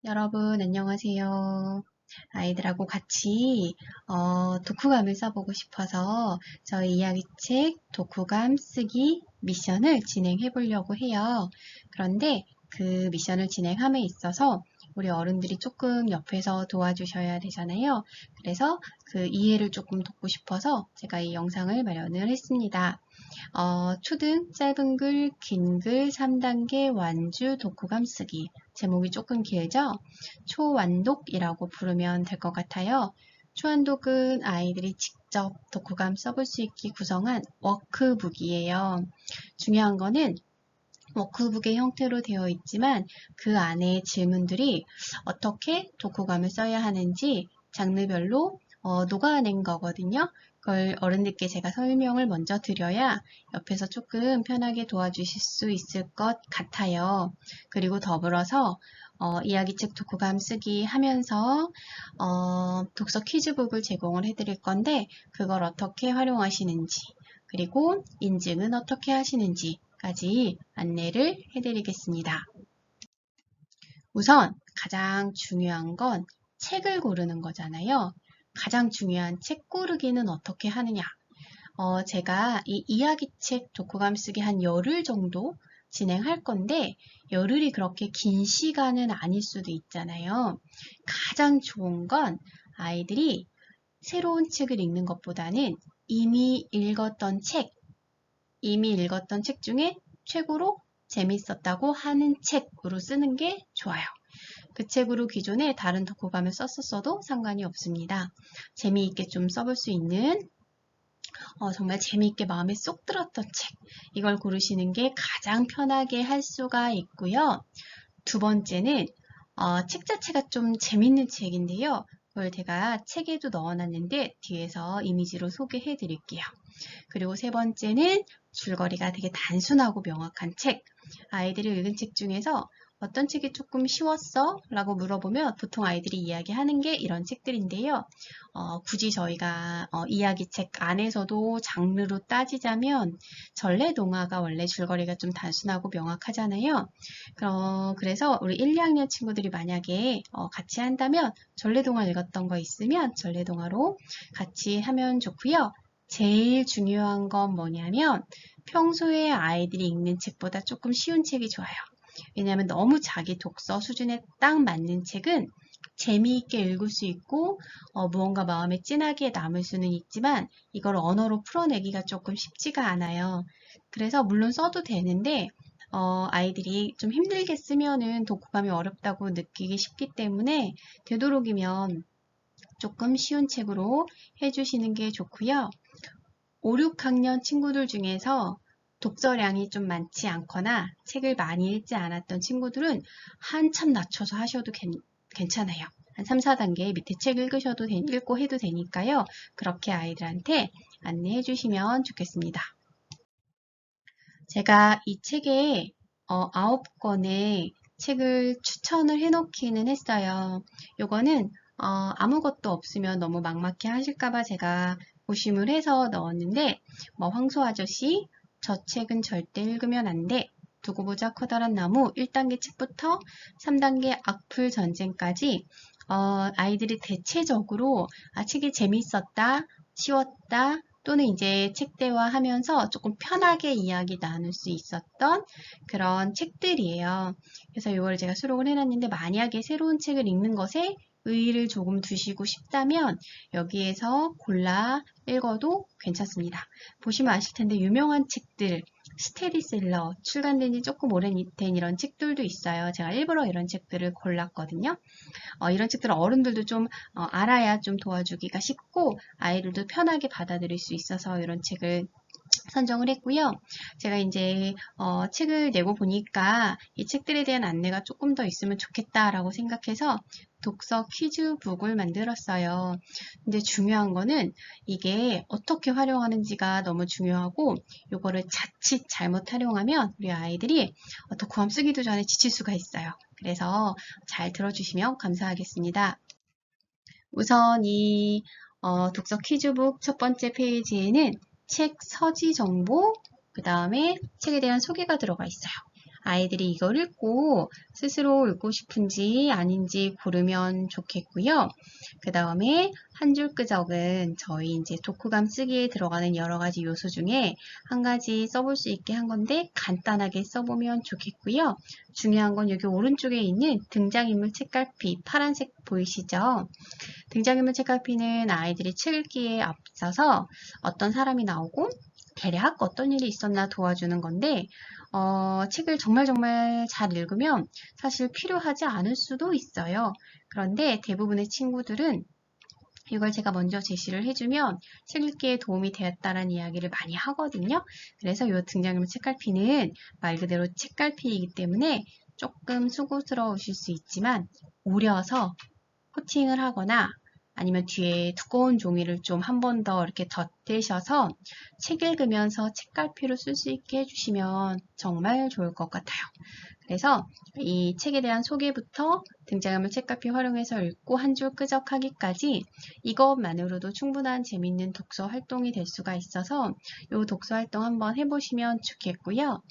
여러분, 안녕하세요. 아이들하고 같이 독후감을 써보고 싶어서 저희 이야기책 독후감 쓰기 미션을 진행해 보려고 해요. 그런데 그 미션을 진행함에 있어서 우리 어른들이 조금 옆에서 도와주셔야 되잖아요. 그래서 그 이해를 조금 돕고 싶어서 제가 이 영상을 마련을 했습니다. 초등, 짧은 글, 긴 글, 3단계 완주 독후감 쓰기. 제목이 조금 길죠? 초완독이라고 부르면 될 것 같아요. 초완독은 아이들이 직접 독후감 써볼 수 있게 구성한 워크북이에요. 중요한 거는 워크북의 형태로 되어 있지만 그 안에 질문들이 어떻게 독후감을 써야 하는지 장르별로 녹아낸 거거든요. 그걸 어른들께 제가 설명을 먼저 드려야 옆에서 조금 편하게 도와주실 수 있을 것 같아요. 그리고 더불어서 이야기책 독후감 쓰기 하면서 독서 퀴즈북을 제공을 해드릴 건데 그걸 어떻게 활용하시는지 그리고 인증은 어떻게 하시는지 까지 안내를 해드리겠습니다. 우선 가장 중요한 건 책을 고르는 거잖아요. 가장 중요한 책 고르기는 어떻게 하느냐. 제가 이 이야기책 독후감 쓰기 한 열흘 정도 진행할 건데 열흘이 그렇게 긴 시간은 아닐 수도 있잖아요. 가장 좋은 건 아이들이 새로운 책을 읽는 것보다는 이미 읽었던 책 중에 최고로 재밌었다고 하는 책으로 쓰는 게 좋아요. 그 책으로 기존에 다른 독후감을 썼었어도 상관이 없습니다. 재미있게 좀 써볼 수 있는 정말 재미있게 마음에 쏙 들었던 책 이걸 고르시는 게 가장 편하게 할 수가 있고요. 두 번째는 책 자체가 좀 재밌는 책인데요. 그걸 제가 책에도 넣어놨는데 뒤에서 이미지로 소개해 드릴게요. 그리고 세 번째는 줄거리가 되게 단순하고 명확한 책. 아이들이 읽은 책 중에서 어떤 책이 조금 쉬웠어? 라고 물어보면 보통 아이들이 이야기하는 게 이런 책들인데요. 굳이 저희가 이야기책 안에서도 장르로 따지자면 전래동화가 원래 줄거리가 좀 단순하고 명확하잖아요. 그래서 우리 1, 2학년 친구들이 만약에 같이 한다면 전래동화 읽었던 거 있으면 전래동화로 같이 하면 좋고요. 제일 중요한 건 뭐냐면 평소에 아이들이 읽는 책보다 조금 쉬운 책이 좋아요. 왜냐하면 너무 자기 독서 수준에 딱 맞는 책은 재미있게 읽을 수 있고 무언가 마음에 진하게 남을 수는 있지만 이걸 언어로 풀어내기가 조금 쉽지가 않아요. 그래서 물론 써도 되는데 아이들이 좀 힘들게 쓰면은 독후감이 어렵다고 느끼기 쉽기 때문에 되도록이면 조금 쉬운 책으로 해주시는 게 좋고요. 5, 6학년 친구들 중에서 독서량이 좀 많지 않거나 책을 많이 읽지 않았던 친구들은 한참 낮춰서 하셔도 괜찮아요. 한 3, 4단계 밑에 책 읽고 해도 되니까요. 그렇게 아이들한테 안내해 주시면 좋겠습니다. 제가 이 책에 9권의 책을 추천을 해놓기는 했어요. 요거는 아무것도 없으면 너무 막막해 하실까봐 제가 고심을 해서 넣었는데 황소 아저씨, 저 책은 절대 읽으면 안 돼. 두고 보자 커다란 나무 1단계 책부터 3단계 악플 전쟁까지 아이들이 대체적으로 책이 재밌었다, 쉬웠다, 또는 이제 책 대화하면서 조금 편하게 이야기 나눌 수 있었던 그런 책들이에요. 그래서 이걸 제가 수록을 해놨는데 만약에 새로운 책을 읽는 것에 의의를 조금 두시고 싶다면 여기에서 골라 읽어도 괜찮습니다. 보시면 아실 텐데 유명한 책들, 스테디셀러, 출간된 지 조금 오래된 이런 책들도 있어요. 제가 일부러 이런 책들을 골랐거든요. 이런 책들은 어른들도 좀 알아야 좀 도와주기가 쉽고 아이들도 편하게 받아들일 수 있어서 이런 책을 선정을 했고요. 제가 이제 책을 내고 보니까 이 책들에 대한 안내가 조금 더 있으면 좋겠다라고 생각해서 독서 퀴즈북을 만들었어요. 근데 중요한 거는 이게 어떻게 활용하는지가 너무 중요하고 이거를 자칫 잘못 활용하면 우리 아이들이 독후감 쓰기도 전에 지칠 수가 있어요. 그래서 잘 들어주시면 감사하겠습니다. 우선 이 독서 퀴즈북 첫 번째 페이지에는 책 서지 정보, 그 다음에 책에 대한 소개가 들어가 있어요. 아이들이 이걸 읽고 스스로 읽고 싶은지 아닌지 고르면 좋겠고요. 그 다음에 한 줄 끄적은 저희 이제 독후감 쓰기에 들어가는 여러 가지 요소 중에 한 가지 써볼 수 있게 한 건데 간단하게 써보면 좋겠고요. 중요한 건 여기 오른쪽에 있는 등장인물 책갈피 파란색 보이시죠? 등장인물 책갈피는 아이들이 책 읽기에 앞서서 어떤 사람이 나오고 대략 어떤 일이 있었나 도와주는 건데 책을 정말 잘 읽으면 사실 필요하지 않을 수도 있어요. 그런데 대부분의 친구들은 이걸 제가 먼저 제시를 해주면 책 읽기에 도움이 되었다라는 이야기를 많이 하거든요. 그래서 이 등장인물 책갈피는 말 그대로 책갈피이기 때문에 조금 수고스러우실 수 있지만 오려서 코팅을 하거나 아니면 뒤에 두꺼운 종이를 좀 한 번 더 이렇게 덧대셔서 책 읽으면서 책갈피로 쓸 수 있게 해주시면 정말 좋을 것 같아요. 그래서 이 책에 대한 소개부터 등장인물 책갈피 활용해서 읽고 한 줄 끄적하기까지 이것만으로도 충분한 재미있는 독서 활동이 될 수가 있어서 이 독서 활동 한번 해보시면 좋겠고요.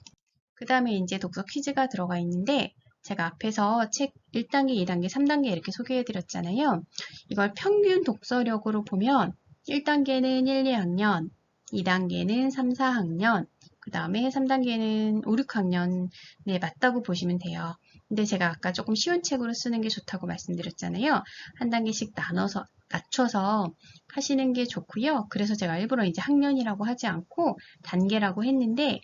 그 다음에 이제 독서 퀴즈가 들어가 있는데 제가 앞에서 책 1단계, 2단계, 3단계 이렇게 소개해 드렸잖아요. 이걸 평균 독서력으로 보면 1단계는 1, 2학년, 2단계는 3, 4학년, 그 다음에 3단계는 5, 6학년에 맞다고 보시면 돼요. 근데 제가 아까 조금 쉬운 책으로 쓰는 게 좋다고 말씀드렸잖아요. 한 단계씩 나눠서 낮춰서 하시는 게 좋고요. 그래서 제가 일부러 이제 학년이라고 하지 않고 단계라고 했는데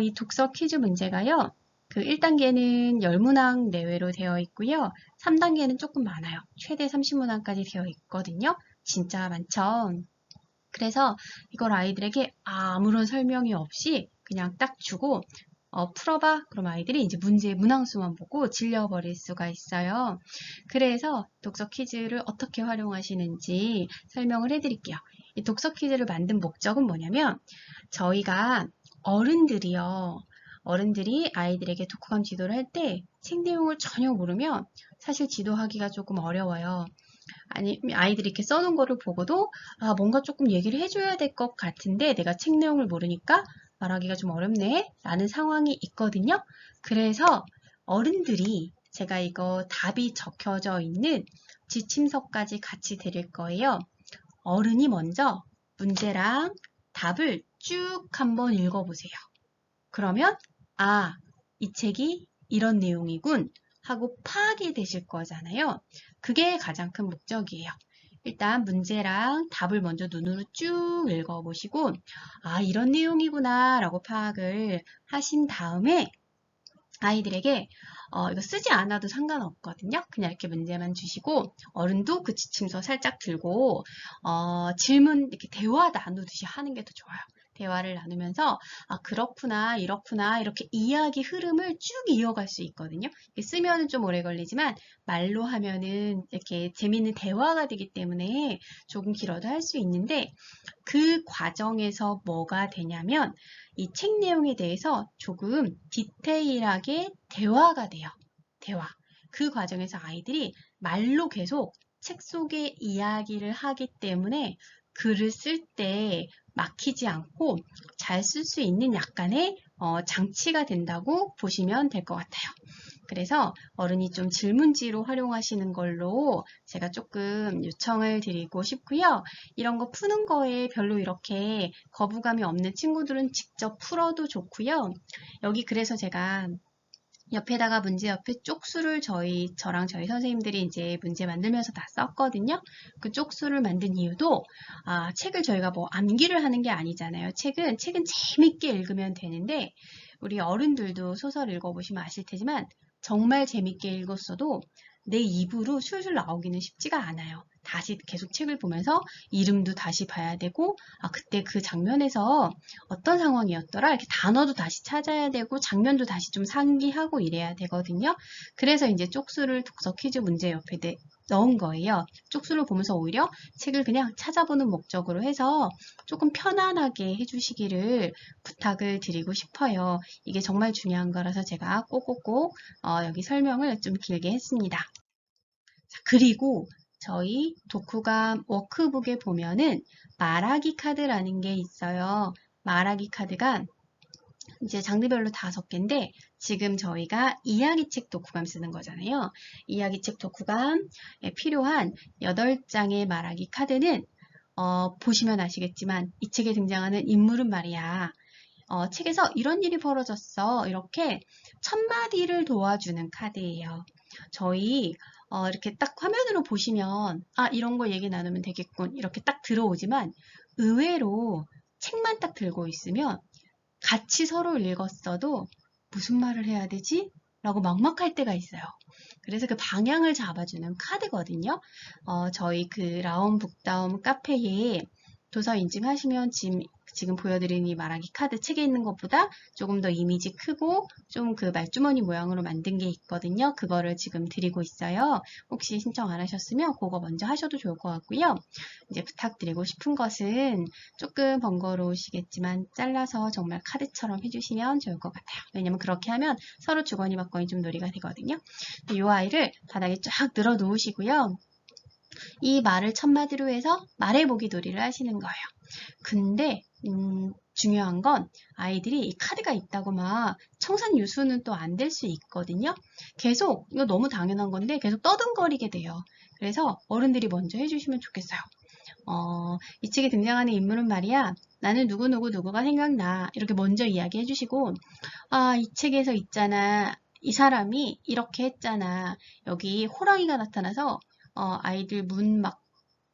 이 독서 퀴즈 문제가요. 그 1단계는 10문항 내외로 되어 있고요. 3단계는 조금 많아요. 최대 30문항까지 되어 있거든요. 진짜 많죠. 그래서 이걸 아이들에게 아무런 설명이 없이 그냥 딱 주고 풀어봐. 그럼 아이들이 이제 문제의 문항수만 보고 질려버릴 수가 있어요. 그래서 독서 퀴즈를 어떻게 활용하시는지 설명을 해드릴게요. 이 독서 퀴즈를 만든 목적은 뭐냐면 저희가 어른들이 아이들에게 독후감 지도를 할 때 책 내용을 전혀 모르면 사실 지도하기가 조금 어려워요. 아니, 아이들이 이렇게 써놓은 거를 보고도 뭔가 조금 얘기를 해줘야 될 것 같은데 내가 책 내용을 모르니까 말하기가 좀 어렵네 라는 상황이 있거든요. 그래서 어른들이 제가 이거 답이 적혀져 있는 지침서까지 같이 드릴 거예요. 어른이 먼저 문제랑 답을 쭉 한번 읽어보세요. 그러면 이 책이 이런 내용이군 하고 파악이 되실 거잖아요. 그게 가장 큰 목적이에요. 일단 문제랑 답을 먼저 눈으로 쭉 읽어보시고 이런 내용이구나 라고 파악을 하신 다음에 아이들에게 이거 쓰지 않아도 상관없거든요. 그냥 이렇게 문제만 주시고 어른도 그 지침서 살짝 들고 질문 이렇게 대화 나누듯이 하는 게 더 좋아요. 대화를 나누면서 그렇구나 이렇구나 이렇게 이야기 흐름을 쭉 이어갈 수 있거든요. 쓰면은 좀 오래 걸리지만 말로 하면은 이렇게 재미있는 대화가 되기 때문에 조금 길어도 할 수 있는데 그 과정에서 뭐가 되냐면 이 책 내용에 대해서 조금 디테일하게 대화가 돼요. 대화. 그 과정에서 아이들이 말로 계속 책 속의 이야기를 하기 때문에 글을 쓸 때 막히지 않고 잘 쓸 수 있는 약간의 장치가 된다고 보시면 될 것 같아요. 그래서 어른이 좀 질문지로 활용하시는 걸로 제가 조금 요청을 드리고 싶고요. 이런 거 푸는 거에 별로 이렇게 거부감이 없는 친구들은 직접 풀어도 좋고요. 여기 그래서 제가 옆에다가 문제 옆에 쪽수를 저랑 저희 선생님들이 이제 문제 만들면서 다 썼거든요. 그 쪽수를 만든 이유도 책을 저희가 뭐 암기를 하는 게 아니잖아요. 책은 재밌게 읽으면 되는데 우리 어른들도 소설 읽어보시면 아실 테지만 정말 재밌게 읽었어도 내 입으로 술술 나오기는 쉽지가 않아요. 다시 계속 책을 보면서 이름도 다시 봐야 되고 그때 그 장면에서 어떤 상황이었더라 이렇게 단어도 다시 찾아야 되고 장면도 다시 좀 상기하고 이래야 되거든요. 그래서 이제 쪽수를 독서 퀴즈 문제 옆에 넣은 거예요. 쪽수를 보면서 오히려 책을 그냥 찾아보는 목적으로 해서 조금 편안하게 해주시기를 부탁을 드리고 싶어요. 이게 정말 중요한 거라서 제가 꼭꼭꼭 여기 설명을 좀 길게 했습니다. 자, 그리고 저희 독후감 워크북에 보면은 말하기 카드라는 게 있어요. 말하기 카드가 이제 장르별로 5개인데 지금 저희가 이야기책 독후감 쓰는 거잖아요. 이야기책 독후감에 필요한 8장의 말하기 카드는 보시면 아시겠지만 이 책에 등장하는 인물은 말이야. 책에서 이런 일이 벌어졌어. 이렇게 첫마디를 도와주는 카드예요. 저희 이렇게 딱 화면으로 보시면 이런 거 얘기 나누면 되겠군. 이렇게 딱 들어오지만 의외로 책만 딱 들고 있으면 같이 서로 읽었어도 무슨 말을 해야 되지? 라고 막막할 때가 있어요. 그래서 그 방향을 잡아주는 카드거든요. 저희 그 라움북다움 카페에 도서 인증하시면 지금 보여드린 이 말하기 카드 책에 있는 것보다 조금 더 이미지 크고 좀 그 말주머니 모양으로 만든 게 있거든요. 그거를 지금 드리고 있어요. 혹시 신청 안 하셨으면 그거 먼저 하셔도 좋을 것 같고요. 이제 부탁드리고 싶은 것은 조금 번거로우시겠지만 잘라서 정말 카드처럼 해주시면 좋을 것 같아요. 왜냐면 그렇게 하면 서로 주거니 받거니 좀 놀이가 되거든요. 이 아이를 바닥에 쫙 늘어 놓으시고요. 이 말을 첫마디로 해서 말해보기 놀이를 하시는 거예요. 근데 중요한 건 아이들이 이 카드가 있다고 막 청산유수는 또 안 될 수 있거든요. 계속 이거 너무 당연한 건데 계속 떠듬거리게 돼요. 그래서 어른들이 먼저 해주시면 좋겠어요. 이 책에 등장하는 인물은 말이야. 나는 누구가 생각나. 이렇게 먼저 이야기해 주시고 이 책에서 있잖아. 이 사람이 이렇게 했잖아. 여기 호랑이가 나타나서 아이들 문 막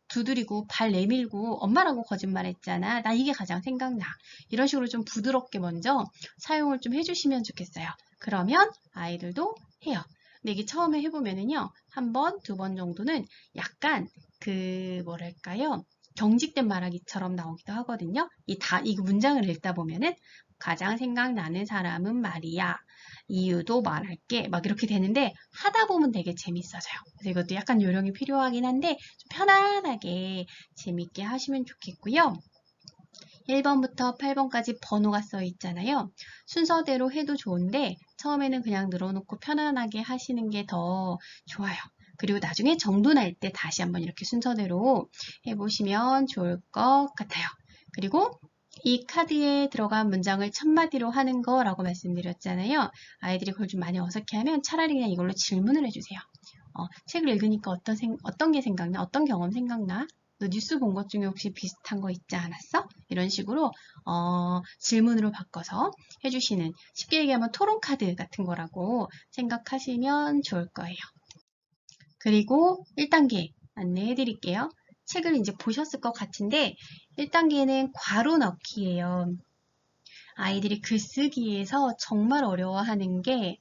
두드리고 발 내밀고 엄마라고 거짓말했잖아. 나 이게 가장 생각나. 이런 식으로 좀 부드럽게 먼저 사용을 좀 해주시면 좋겠어요. 그러면 아이들도 해요. 근데 이게 처음에 해보면은요. 1번, 2번 정도는 약간 뭐랄까요. 경직된 말하기처럼 나오기도 하거든요. 이 문장을 읽다 보면은 가장 생각나는 사람은 말이야. 이유도 말할게. 막 이렇게 되는데 하다 보면 되게 재밌어져요. 그래서 이것도 약간 요령이 필요하긴 한데 좀 편안하게 재밌게 하시면 좋겠고요. 1번부터 8번까지 번호가 써 있잖아요. 순서대로 해도 좋은데 처음에는 그냥 늘어놓고 편안하게 하시는 게 더 좋아요. 그리고 나중에 정도 날 때 다시 한번 이렇게 순서대로 해보시면 좋을 것 같아요. 그리고 이 카드에 들어간 문장을 첫마디로 하는 거라고 말씀드렸잖아요. 아이들이 그걸 좀 많이 어색해하면 차라리 그냥 이걸로 질문을 해주세요. 책을 읽으니까 어떤 게 생각나? 어떤 경험 생각나? 너 뉴스 본 것 중에 혹시 비슷한 거 있지 않았어? 이런 식으로 질문으로 바꿔서 해주시는, 쉽게 얘기하면 토론 카드 같은 거라고 생각하시면 좋을 거예요. 그리고 1단계 안내해 드릴게요. 책을 이제 보셨을 것 같은데 1단계는 괄호 넣기예요. 아이들이 글쓰기에서 정말 어려워하는 게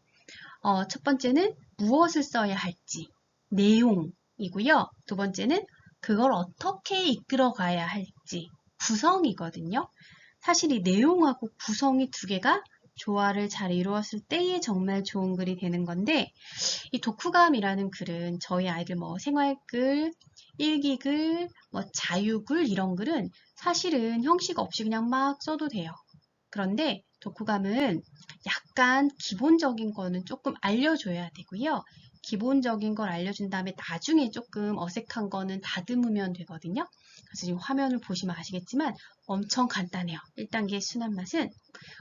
첫 번째는 무엇을 써야 할지, 내용이고요. 두 번째는 그걸 어떻게 이끌어 가야 할지, 구성이거든요. 사실 이 내용하고 구성이 두 개가 조화를 잘 이루었을 때에 정말 좋은 글이 되는 건데 이 독후감이라는 글은 저희 아이들 생활글, 일기글, 자유글 이런 글은 사실은 형식 없이 그냥 막 써도 돼요. 그런데 독후감은 약간 기본적인 거는 조금 알려줘야 되고요. 기본적인 걸 알려준 다음에 나중에 조금 어색한 거는 다듬으면 되거든요. 그래서 지금 화면을 보시면 아시겠지만 엄청 간단해요. 1단계 순한 맛은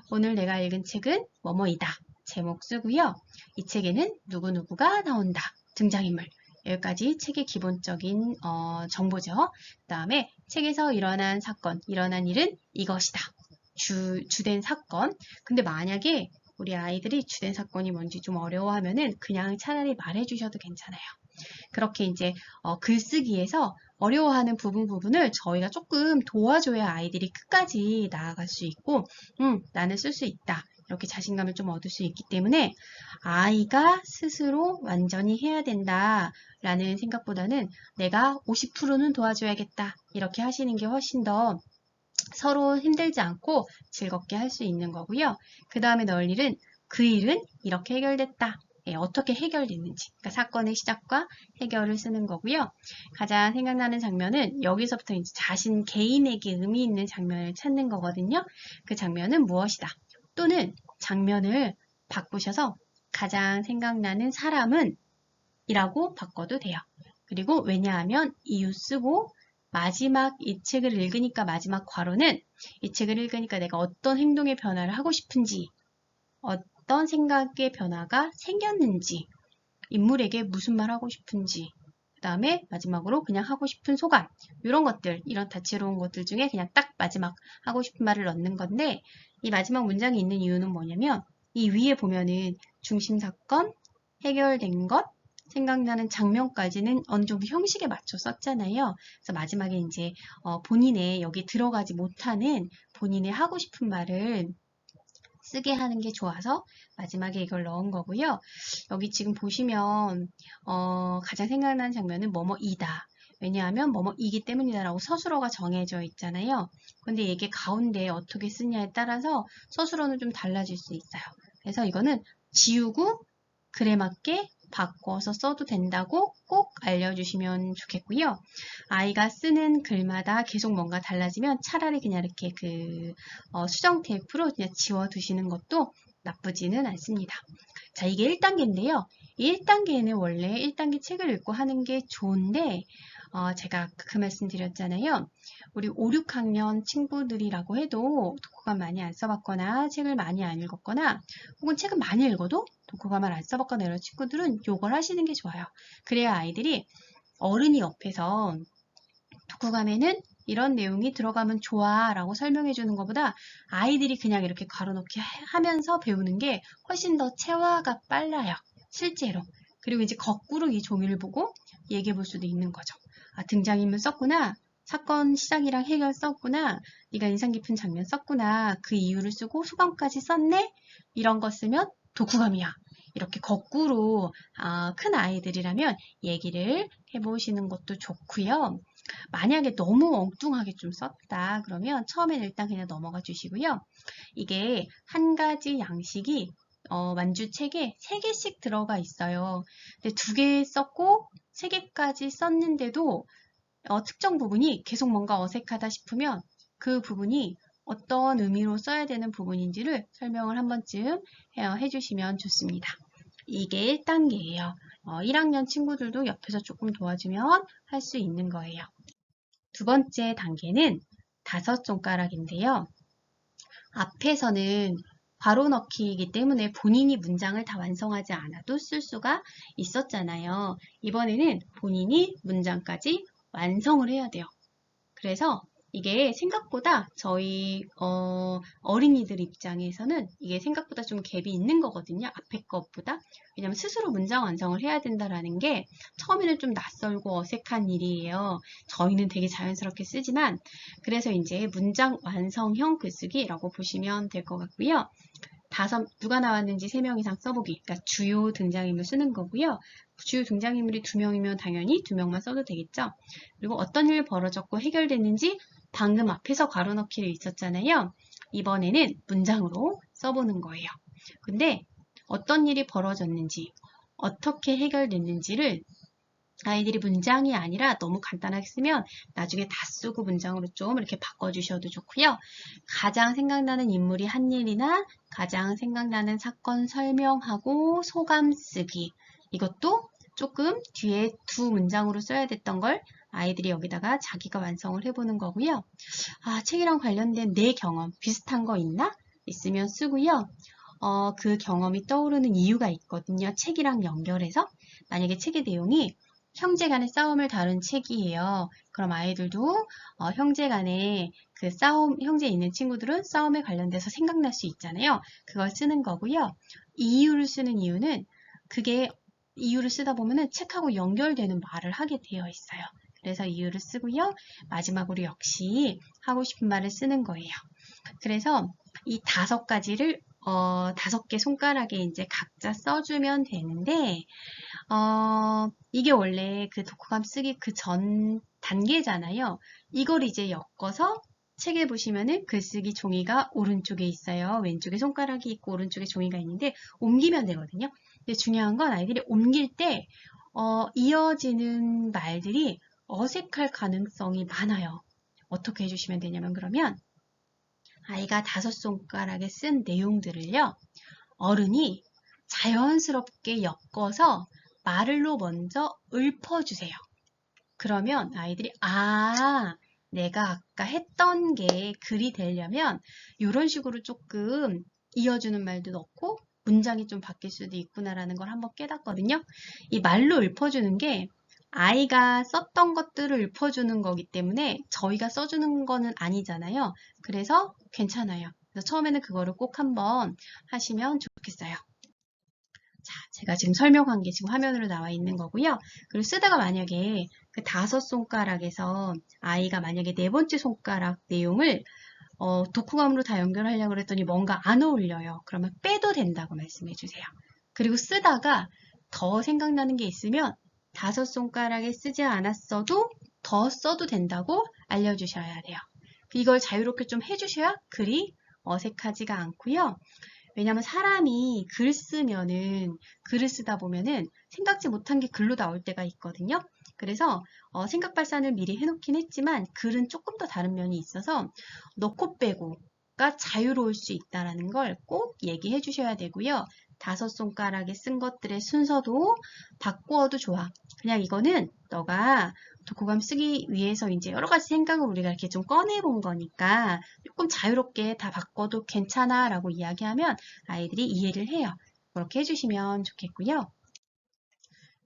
오늘 내가 읽은 책은 뭐뭐이다. 제목 쓰고요. 이 책에는 누구누구가 나온다. 등장인물. 여기까지 책의 기본적인 정보죠. 그 다음에 책에서 일어난 사건, 일어난 일은 이것이다. 주된 사건. 근데 만약에 우리 아이들이 주된 사건이 뭔지 좀 어려워하면은 그냥 차라리 말해주셔도 괜찮아요. 그렇게 이제 글쓰기에서 어려워하는 부분을 저희가 조금 도와줘야 아이들이 끝까지 나아갈 수 있고 나는 쓸 수 있다. 이렇게 자신감을 좀 얻을 수 있기 때문에 아이가 스스로 완전히 해야 된다라는 생각보다는 내가 50%는 도와줘야겠다. 이렇게 하시는 게 훨씬 더 서로 힘들지 않고 즐겁게 할 수 있는 거고요. 그 다음에 넣을 일은 그 일은 이렇게 해결됐다. 어떻게 해결됐는지, 그러니까 사건의 시작과 해결을 쓰는 거고요. 가장 생각나는 장면은 여기서부터 이제 자신 개인에게 의미 있는 장면을 찾는 거거든요. 그 장면은 무엇이다. 또는 장면을 바꾸셔서 가장 생각나는 사람은 이라고 바꿔도 돼요. 그리고 왜냐하면 이유 쓰고 마지막 이 책을 읽으니까 마지막 괄호는 이 책을 읽으니까 내가 어떤 행동의 변화를 하고 싶은지 어떤 생각의 변화가 생겼는지, 인물에게 무슨 말 하고 싶은지, 그 다음에 마지막으로 그냥 하고 싶은 소감, 이런 것들, 이런 다채로운 것들 중에 그냥 딱 마지막 하고 싶은 말을 넣는 건데, 이 마지막 문장이 있는 이유는 뭐냐면, 이 위에 보면은 중심 사건, 해결된 것, 생각나는 장면까지는 어느 정도 형식에 맞춰 썼잖아요. 그래서 마지막에 이제 본인의 여기 들어가지 못하는 본인의 하고 싶은 말을 쓰게 하는 게 좋아서 마지막에 이걸 넣은 거고요. 여기 지금 보시면 가장 생각나는 장면은 뭐뭐이다. 왜냐하면 뭐뭐이기 때문이다라고 서술어가 정해져 있잖아요. 근데 이게 가운데 어떻게 쓰냐에 따라서 서술어는 좀 달라질 수 있어요. 그래서 이거는 지우고 글에 맞게 바꿔서 써도 된다고 꼭 알려주시면 좋겠고요. 아이가 쓰는 글마다 계속 뭔가 달라지면 차라리 그냥 이렇게 수정 테이프로 그냥 지워두시는 것도 나쁘지는 않습니다. 자, 이게 1단계인데요. 이 1단계에는 원래 1단계 책을 읽고 하는 게 좋은데 제가 그 말씀 드렸잖아요. 우리 5, 6학년 친구들이라고 해도 독후감 많이 안 써봤거나 책을 많이 안 읽었거나 혹은 책은 많이 읽어도 독후감을 안 써봤거나 이런 친구들은 요걸 하시는 게 좋아요. 그래야 아이들이 어른이 옆에서 독후감에는 이런 내용이 들어가면 좋아 라고 설명해 주는 것보다 아이들이 그냥 이렇게 가로놓기 하면서 배우는 게 훨씬 더 체화가 빨라요. 실제로. 그리고 이제 거꾸로 이 종이를 보고 얘기해 볼 수도 있는 거죠. 아, 등장인물 썼구나. 사건 시작이랑 해결 썼구나. 네가 인상 깊은 장면 썼구나. 그 이유를 쓰고 소감까지 썼네. 이런 거 쓰면 독후감이야. 이렇게 거꾸로 큰 아이들이라면 얘기를 해보시는 것도 좋고요. 만약에 너무 엉뚱하게 좀 썼다 그러면 처음엔 일단 그냥 넘어가 주시고요. 이게 한 가지 양식이 만주책에 3개씩 들어가 있어요. 근데 2개 썼고 3개까지 썼는데도 특정 부분이 계속 뭔가 어색하다 싶으면 그 부분이 어떤 의미로 써야 되는 부분인지를 설명을 한 번쯤 해주시면 좋습니다. 이게 1단계예요. 1학년 친구들도 옆에서 조금 도와주면 할 수 있는 거예요. 두 번째 단계는 5손가락인데요. 앞에서는 괄호 넣기이기 때문에 본인이 문장을 다 완성하지 않아도 쓸 수가 있었잖아요. 이번에는 본인이 문장까지 완성을 해야 돼요. 그래서 이게 생각보다 저희 어린이들 입장에서는 이게 생각보다 좀 갭이 있는 거거든요. 앞에 것보다. 왜냐면 스스로 문장 완성을 해야 된다라는 게 처음에는 좀 낯설고 어색한 일이에요. 저희는 되게 자연스럽게 쓰지만 그래서 이제 문장 완성형 글쓰기라고 보시면 될 것 같고요. 누가 나왔는지 3명 이상 써보기. 그러니까 주요 등장인물 쓰는 거고요. 주요 등장인물이 2명이면 당연히 2명만 써도 되겠죠. 그리고 어떤 일이 벌어졌고 해결됐는지 방금 앞에서 괄호 넣기를 있었잖아요. 이번에는 문장으로 써보는 거예요. 근데 어떤 일이 벌어졌는지, 어떻게 해결됐는지를 아이들이 문장이 아니라 너무 간단하게 쓰면 나중에 다 쓰고 문장으로 좀 이렇게 바꿔주셔도 좋고요. 가장 생각나는 인물이 한 일이나 가장 생각나는 사건 설명하고 소감 쓰기. 이것도 조금 뒤에 2문장으로 써야 됐던 걸 아이들이 여기다가 자기가 완성을 해보는 거고요. 책이랑 관련된 내 경험 비슷한 거 있나? 있으면 쓰고요. 그 경험이 떠오르는 이유가 있거든요. 책이랑 연결해서. 만약에 책의 내용이 형제 간의 싸움을 다룬 책이에요. 그럼 아이들도 형제 간의 그 형제 있는 친구들은 싸움에 관련돼서 생각날 수 있잖아요. 그걸 쓰는 거고요. 이유를 쓰는 이유는 그게 이유를 쓰다 보면은 책하고 연결되는 말을 하게 되어 있어요. 그래서 이유를 쓰고요. 마지막으로 역시 하고 싶은 말을 쓰는 거예요. 그래서 이 5가지를 5개 손가락에 이제 각자 써주면 되는데 이게 원래 그 독후감 쓰기 그 전 단계잖아요. 이걸 이제 엮어서 책에 보시면은 글쓰기 종이가 오른쪽에 있어요. 왼쪽에 손가락이 있고 오른쪽에 종이가 있는데 옮기면 되거든요. 근데 중요한 건 아이들이 옮길 때 이어지는 말들이 어색할 가능성이 많아요. 어떻게 해주시면 되냐면 그러면 아이가 5손가락에 쓴 내용들을요. 어른이 자연스럽게 엮어서 말로 먼저 읊어주세요. 그러면 아이들이 내가 아까 했던 게 글이 되려면 이런 식으로 조금 이어주는 말도 넣고 문장이 좀 바뀔 수도 있구나라는 걸 한번 깨닫거든요. 이 말로 읊어주는 게 아이가 썼던 것들을 읊어주는 거기 때문에 저희가 써주는 거는 아니잖아요. 그래서 괜찮아요. 그래서 처음에는 그거를 꼭 한번 하시면 좋겠어요. 자, 제가 지금 설명한 게 지금 화면으로 나와 있는 거고요. 그리고 쓰다가 만약에 그 5손가락에서 아이가 만약에 4번째 손가락 내용을 독후감으로 다 연결하려고 그랬더니 뭔가 안 어울려요. 그러면 빼도 된다고 말씀해 주세요. 그리고 쓰다가 더 생각나는 게 있으면 5손가락에 쓰지 않았어도 더 써도 된다고 알려주셔야 돼요. 이걸 자유롭게 좀 해주셔야 글이 어색하지가 않고요. 왜냐면 사람이 글 쓰면은 글을 쓰다 보면은 생각지 못한 게 글로 나올 때가 있거든요. 그래서 생각 발산을 미리 해놓긴 했지만 글은 조금 더 다른 면이 있어서 넣고 빼고가 자유로울 수 있다는 걸 꼭 얘기해 주셔야 되고요. 5손가락에 쓴 것들의 순서도 바꾸어도 좋아. 그냥 이거는 너가 독후감 쓰기 위해서 이제 여러 가지 생각을 우리가 이렇게 좀 꺼내본 거니까 조금 자유롭게 다 바꿔도 괜찮아 라고 이야기하면 아이들이 이해를 해요. 그렇게 해주시면 좋겠고요.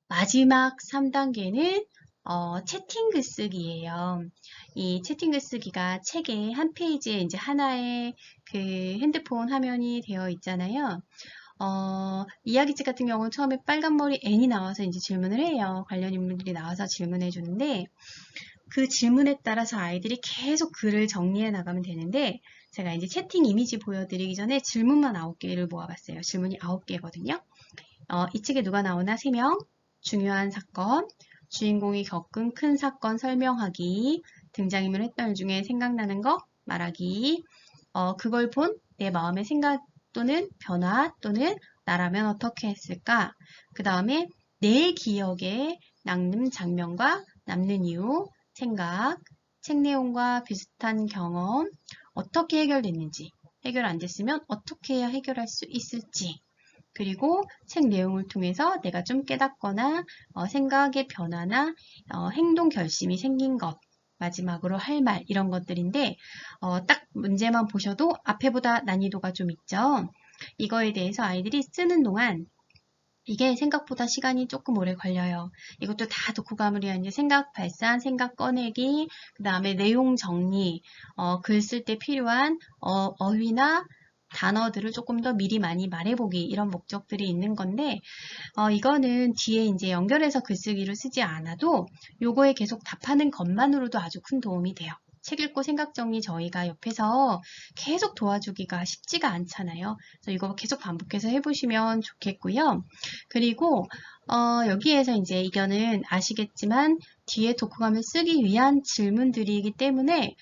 마지막 3단계는 채팅 글쓰기예요. 이 채팅 글쓰기가 책의 한 페이지에 이제 하나의 그 핸드폰 화면이 되어 있잖아요. 이야기책 같은 경우는 처음에 빨간머리 N이 나와서 이제 질문을 해요. 관련 인물들이 나와서 질문해 주는데 그 질문에 따라서 아이들이 계속 글을 정리해 나가면 되는데 제가 이제 채팅 이미지 보여드리기 전에 질문만 9개를 모아봤어요. 질문이 9개거든요. 이 책에 누가 나오나 3명, 중요한 사건, 주인공이 겪은 큰 사건 설명하기, 등장인물 했던 일 중에 생각나는 거 말하기, 그걸 본 내 마음의 생각 또는 변화 또는 나라면 어떻게 했을까? 그 다음에 내 기억에 남는 장면과 남는 이유, 생각, 책 내용과 비슷한 경험, 어떻게 해결됐는지, 해결 안 됐으면 어떻게 해야 해결할 수 있을지, 그리고 책 내용을 통해서 내가 좀 깨닫거나 생각의 변화나 행동 결심이 생긴 것, 마지막으로 할 말 이런 것들인데 딱 문제만 보셔도 앞에보다 난이도가 좀 있죠. 이거에 대해서 아이들이 쓰는 동안 이게 생각보다 시간이 조금 오래 걸려요. 이것도 다 독후감을 위한 이제 생각 발산, 생각 꺼내기, 그 다음에 내용 정리, 글 쓸 때 필요한 어휘나 단어들을 조금 더 미리 많이 말해보기 이런 목적들이 있는 건데 이거는 뒤에 이제 연결해서 글쓰기로 쓰지 않아도 요거에 계속 답하는 것만으로도 아주 큰 도움이 돼요. 책 읽고 생각 정리 저희가 옆에서 계속 도와주기가 쉽지가 않잖아요. 그래서 이거 계속 반복해서 해보시면 좋겠고요. 그리고 여기에서 이제 이거는 아시겠지만 뒤에 독후감을 쓰기 위한 질문들이기 때문에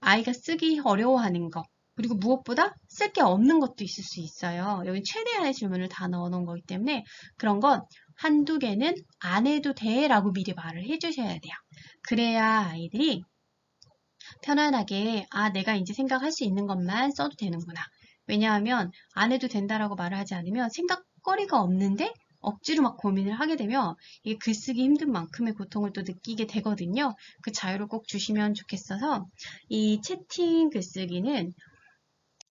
아이가 쓰기 어려워하는 거 그리고 무엇보다 쓸 게 없는 것도 있을 수 있어요. 여기 최대한의 질문을 다 넣어 놓은 거기 때문에 그런 건 한두 개는 안 해도 돼 라고 미리 말을 해주셔야 돼요. 그래야 아이들이 편안하게 내가 이제 생각할 수 있는 것만 써도 되는구나. 왜냐하면 안 해도 된다라고 말을 하지 않으면 생각거리가 없는데 억지로 막 고민을 하게 되면 이게 글쓰기 힘든 만큼의 고통을 또 느끼게 되거든요. 그 자유를 꼭 주시면 좋겠어서 이 채팅 글쓰기는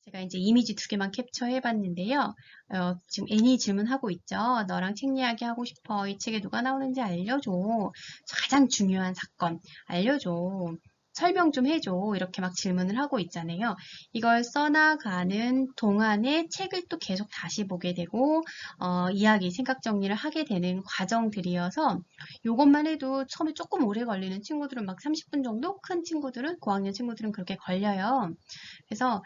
제가 이제 이미지 2개만 캡처해 봤는데요. 지금 애니 질문하고 있죠. 너랑 책 이야기 하고 싶어. 이 책에 누가 나오는지 알려줘. 가장 중요한 사건 알려줘. 설명 좀 해줘. 이렇게 막 질문을 하고 있잖아요. 이걸 써나가는 동안에 책을 또 계속 다시 보게 되고 이야기, 생각 정리를 하게 되는 과정들이어서 이것만 해도 처음에 조금 오래 걸리는 친구들은 막 30분 정도, 큰 친구들은, 고학년 친구들은 그렇게 걸려요. 그래서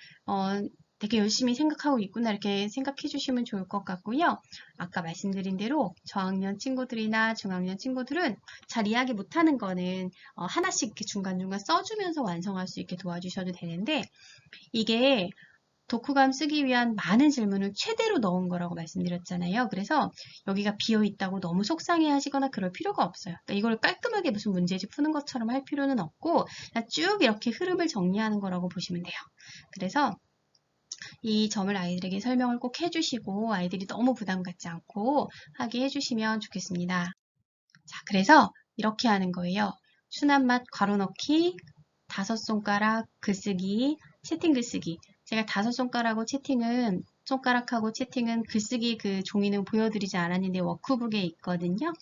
되게 열심히 생각하고 있구나 이렇게 생각해 주시면 좋을 것 같고요. 아까 말씀드린 대로 저학년 친구들이나 중학년 친구들은 잘 이야기 못하는 거는 하나씩 이렇게 중간중간 써주면서 완성할 수 있게 도와주셔도 되는데 이게 독후감 쓰기 위한 많은 질문을 최대로 넣은 거라고 말씀드렸잖아요. 그래서 여기가 비어 있다고 너무 속상해 하시거나 그럴 필요가 없어요. 그러니까 이걸 깔끔하게 무슨 문제집 푸는 것처럼 할 필요는 없고 그냥 쭉 이렇게 흐름을 정리하는 거라고 보시면 돼요. 그래서 이 점을 아이들에게 설명을 꼭 해주시고 아이들이 너무 부담 갖지 않고 하게 해주시면 좋겠습니다. 자, 그래서 이렇게 하는 거예요. 순한 맛 괄호 넣기, 5손가락 글쓰기, 채팅 글쓰기. 제가 5손가락하고 채팅은 손가락하고 채팅은 글쓰기 그 종이는 보여드리지 않았는데 워크북에 있거든요.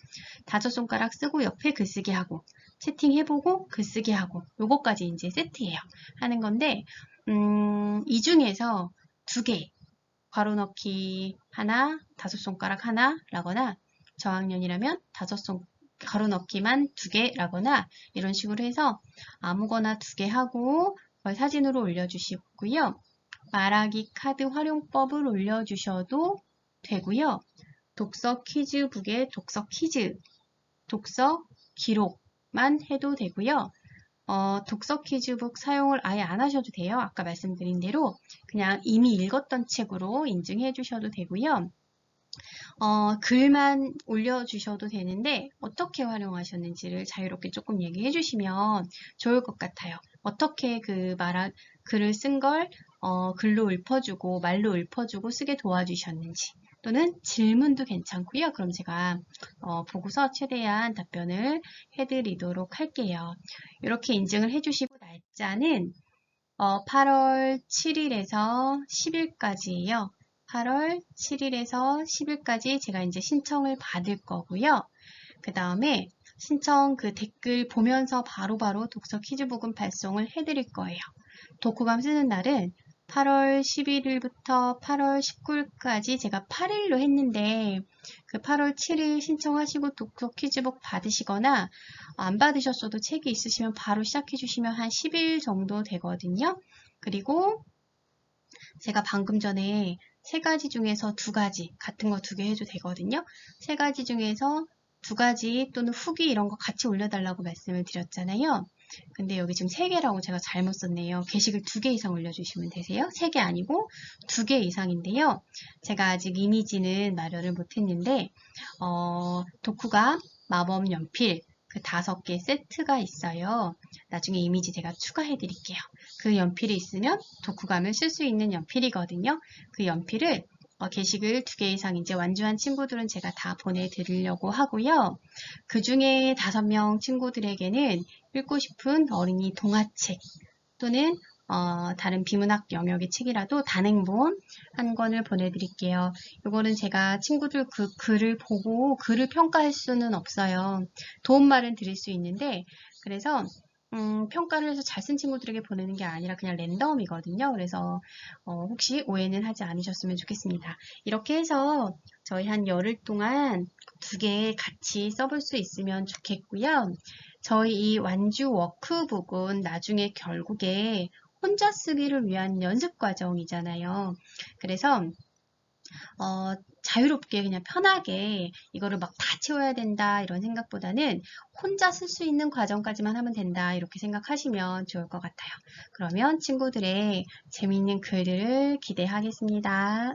5손가락 쓰고 옆에 글쓰기 하고 채팅해보고 글쓰기 하고 요거까지 이제 세트예요. 하는 건데 이 중에서 2개 괄호 넣기 하나, 5손가락 하나 라거나 저학년이라면 5손 가로 넣기만 2개 라거나 이런 식으로 해서 아무거나 2개 하고 그걸 사진으로 올려주시고요. 말하기 카드 활용법을 올려주셔도 되고요. 독서 퀴즈북에 독서 퀴즈, 독서 기록만 해도 되고요. 독서 퀴즈북 사용을 아예 안 하셔도 돼요. 아까 말씀드린 대로 그냥 이미 읽었던 책으로 인증해 주셔도 되고요. 글만 올려주셔도 되는데 어떻게 활용하셨는지를 자유롭게 조금 얘기해 주시면 좋을 것 같아요. 어떻게 글을 쓴 걸 글로 읊어주고 말로 읊어주고 쓰게 도와주셨는지 또는 질문도 괜찮고요. 그럼 제가 보고서 최대한 답변을 해드리도록 할게요. 이렇게 인증을 해주시고 날짜는 8월 7일에서 10일까지예요. 8월 7일에서 10일까지 제가 이제 신청을 받을 거고요. 그 다음에 신청 그 댓글 보면서 바로바로 독서 퀴즈북은 발송을 해드릴 거예요. 독후감 쓰는 날은 8월 11일부터 8월 19일까지 제가 8일로 했는데 그 8월 7일 신청하시고 독서 퀴즈북 받으시거나 안 받으셨어도 책이 있으시면 바로 시작해 주시면 한 10일 정도 되거든요. 그리고 제가 방금 전에 3가지 중에서 2가지 같은 거 2개 해도 되거든요. 3가지 중에서 2가지 또는 후기 이런 거 같이 올려달라고 말씀을 드렸잖아요. 근데 여기 지금 3개라고 제가 잘못 썼네요. 게시글 2개 이상 올려주시면 되세요. 3개 아니고 2개 이상인데요. 제가 아직 이미지는 마련을 못했는데 독후감, 마법 연필 그 5개 세트가 있어요. 나중에 이미지 제가 추가해 드릴게요. 그 연필이 있으면 독후감을 쓸 수 있는 연필이거든요. 그 연필을 게시글 2개 이상 이제 완주한 친구들은 제가 다 보내드리려고 하고요. 그 중에 5명 친구들에게는 읽고 싶은 어린이 동화책 또는 다른 비문학 영역의 책이라도 단행본 한 권을 보내드릴게요. 이거는 제가 친구들 그 글을 보고 글을 평가할 수는 없어요. 도움말은 드릴 수 있는데 그래서 평가를 해서 잘 쓴 친구들에게 보내는 게 아니라 그냥 랜덤이거든요. 그래서 혹시 오해는 하지 않으셨으면 좋겠습니다. 이렇게 해서 저희 한 열흘 동안 2개 같이 써볼 수 있으면 좋겠고요. 저희 이 완주 워크북은 나중에 결국에 혼자 쓰기를 위한 연습 과정이잖아요. 그래서 자유롭게 그냥 편하게 이거를 막 다 채워야 된다 이런 생각보다는 혼자 쓸 수 있는 과정까지만 하면 된다 이렇게 생각하시면 좋을 것 같아요. 그러면 친구들의 재미있는 글들을 기대하겠습니다.